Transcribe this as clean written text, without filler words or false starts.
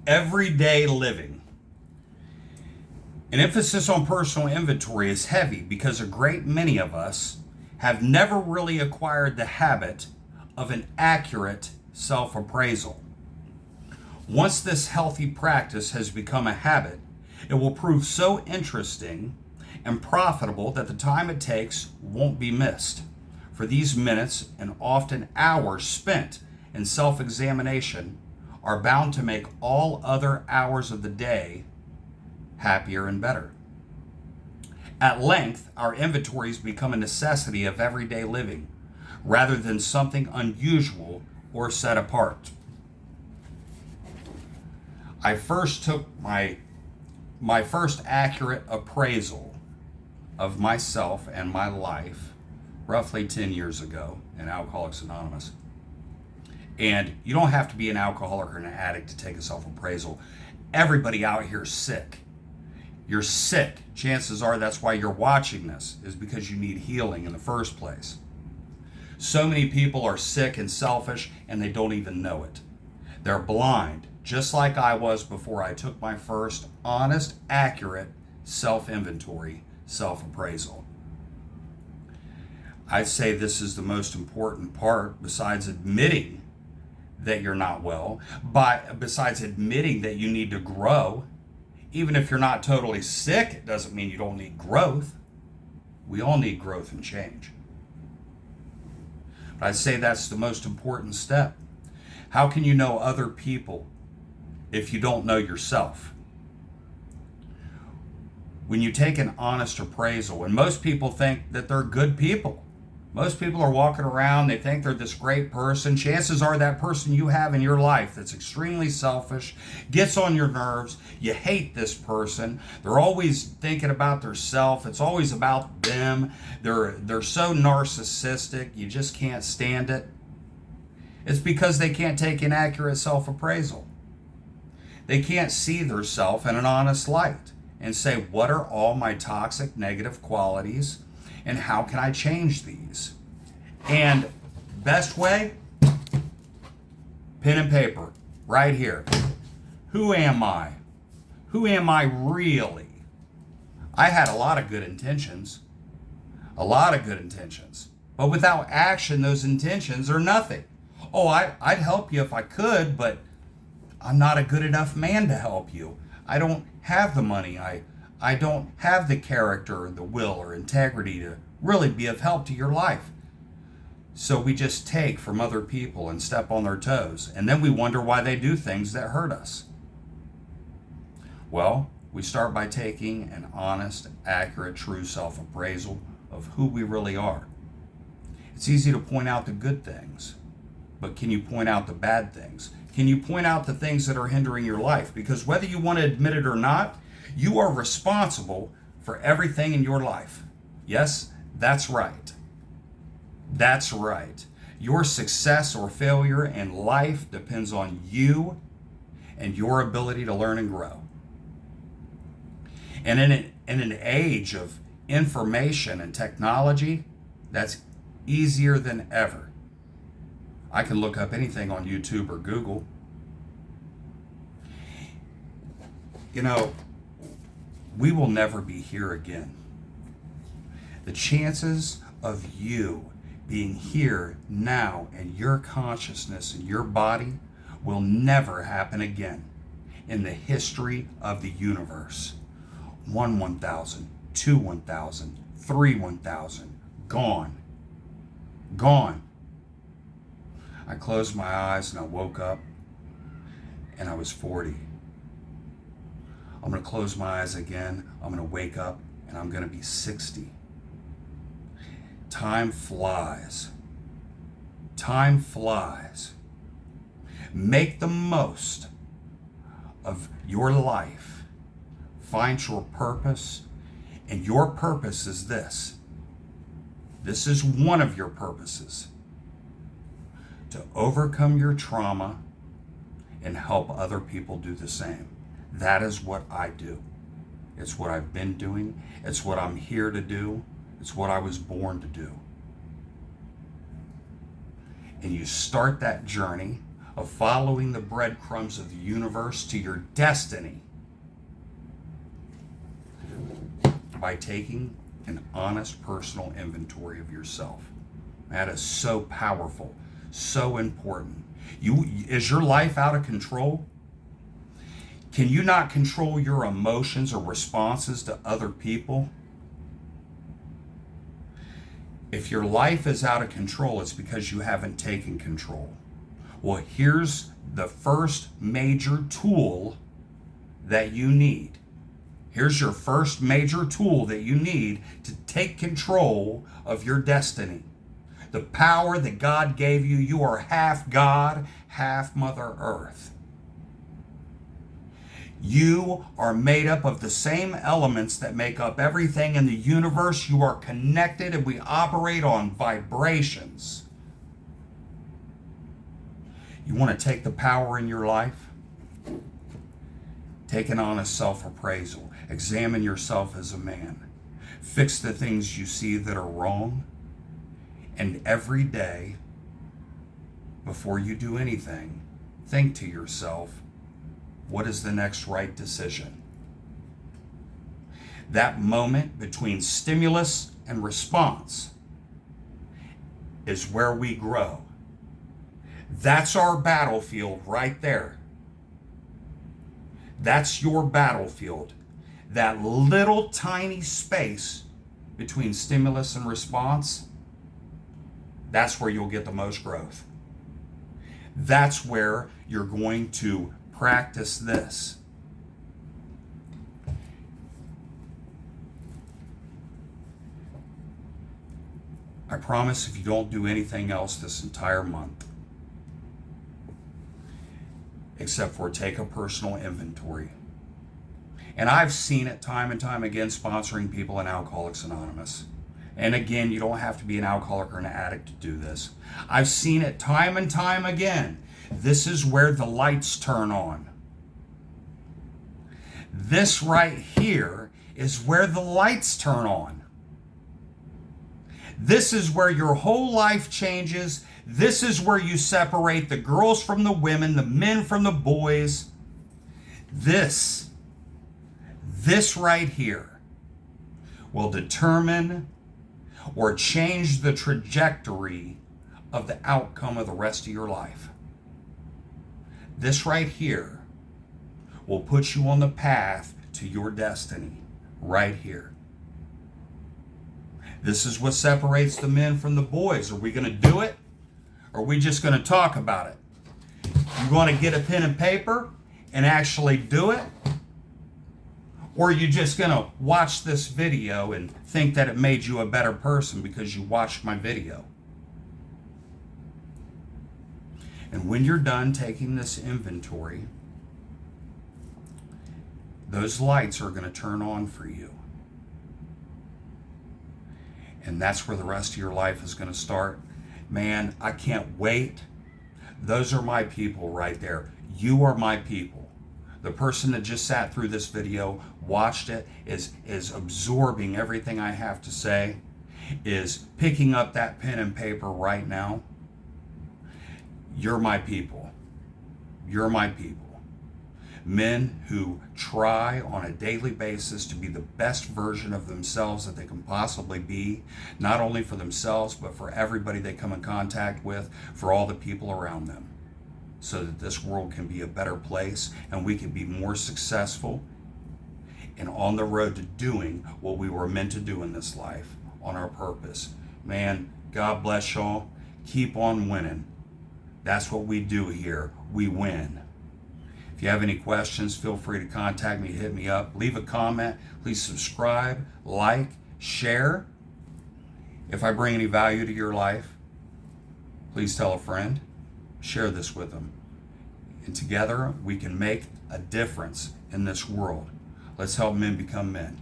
Everyday living. An emphasis on personal inventory is heavy because a great many of us have never really acquired the habit of an accurate self-appraisal. Once this healthy practice has become a habit, it will prove so interesting and profitable that the time it takes won't be missed. For these minutes and often hours spent in self-examination are bound to make all other hours of the day happier and better. At length, our inventories become a necessity of everyday living rather than something unusual or set apart. I first took my first accurate appraisal of myself and my life roughly 10 years ago in Alcoholics Anonymous. And you don't have to be an alcoholic or an addict to take a self-appraisal. Everybody out here is sick. You're sick. Chances are that's why you're watching this, is because you need healing in the first place. So many people are sick and selfish and they don't even know it. They're blind, just like I was before I took my first honest, accurate self-inventory, self-appraisal. I'd say this is the most important part, besides admitting that you're not well, besides admitting that you need to grow. Even if you're not totally sick, it doesn't mean you don't need growth. We all need growth and change. But I'd say that's the most important step. How can you know other people if you don't know yourself? When you take an honest appraisal, and most people think that they're good people. Most people are walking around, they think they're this great person. Chances are that person you have in your life that's extremely selfish, gets on your nerves, you hate this person. They're always thinking about themselves. It's always about them. They're so narcissistic, you just can't stand it. It's because they can't take an accurate self-appraisal. They can't see themselves in an honest light and say, what are all my toxic negative qualities? And how can I change these? And best way, pen and paper, right here. Who am I? Who am I really? I had a lot of good intentions. But without action, those intentions are nothing. Oh, I'd help you if I could, but I'm not a good enough man to help you. I don't have the money. I don't have the character, the will, or integrity to really be of help to your life. So we just take from other people and step on their toes, and then we wonder why they do things that hurt us. Well, we start by taking an honest, accurate, true self-appraisal of who we really are. It's easy to point out the good things, but can you point out the bad things? Can you point out the things that are hindering your life? Because whether you want to admit it or not, you are responsible for everything in your life. Yes, that's right. That's right. Your success or failure in life depends on you and your ability to learn and grow. And in an age of information and technology, that's easier than ever. I can look up anything on YouTube or Google. You know, we will never be here again. The chances of you being here now in your consciousness and your body will never happen again in the history of the universe. 1 1,000, 2 1,000, 3 1,000, gone. Gone. I closed my eyes and I woke up and I was 40. I'm going to close my eyes again. I'm going to wake up and I'm going to be 60. Time flies. Time flies. Make the most of your life. Find your purpose. And your purpose is this. This is one of your purposes. To overcome your trauma and help other people do the same. That is what I do. It's what I've been doing. It's what I'm here to do. It's what I was born to do. And you start that journey of following the breadcrumbs of the universe to your destiny by taking an honest personal inventory of yourself. That is so powerful, so important. Is your life out of control? Can you not control your emotions or responses to other people? If your life is out of control, it's because you haven't taken control. Well, here's the first major tool that you need. Here's your first major tool that you need to take control of your destiny. The power that God gave you. You are half God, half Mother Earth. You are made up of the same elements that make up everything in the universe. You are connected, and we operate on vibrations. You want to take the power in your life? Take an honest self-appraisal. Examine yourself as a man. Fix the things you see that are wrong. And every day, before you do anything, think to yourself, what is the next right decision? That moment between stimulus and response is where we grow. That's our battlefield right there. That's your battlefield. That little tiny space between stimulus and response, that's where you'll get the most growth. That's where you're going to practice this. I promise if you don't do anything else this entire month, except for take a personal inventory. And I've seen it time and time again sponsoring people in Alcoholics Anonymous. And again, you don't have to be an alcoholic or an addict to do this. I've seen it time and time again. This is where the lights turn on. This right here is where the lights turn on. This is where your whole life changes. This is where you separate the girls from the women, the men from the boys. This right here will determine or change the trajectory of the outcome of the rest of your life. This right here will put you on the path to your destiny, right here. This is what separates the men from the boys. Are we going to do it? Or are we just going to talk about it? You want to get a pen and paper and actually do it? Or are you just going to watch this video and think that it made you a better person because you watched my video? And when you're done taking this inventory, those lights are going to turn on for you. And that's where the rest of your life is going to start. Man, I can't wait. Those are my people right there. You are my people. The person that just sat through this video, watched it, is absorbing everything I have to say, is picking up that pen and paper right now. You're my people. You're my people. Men who try on a daily basis to be the best version of themselves that they can possibly be, not only for themselves, but for everybody they come in contact with, for all the people around them, so that this world can be a better place and we can be more successful and on the road to doing what we were meant to do in this life, on our purpose. Man, God bless y'all. Keep on winning. That's what we do here. We win. If you have any questions, feel free to contact me, hit me up, leave a comment, please subscribe, like, share. If I bring any value to your life, please tell a friend, share this with them. And together we can make a difference in this world. Let's help men become men.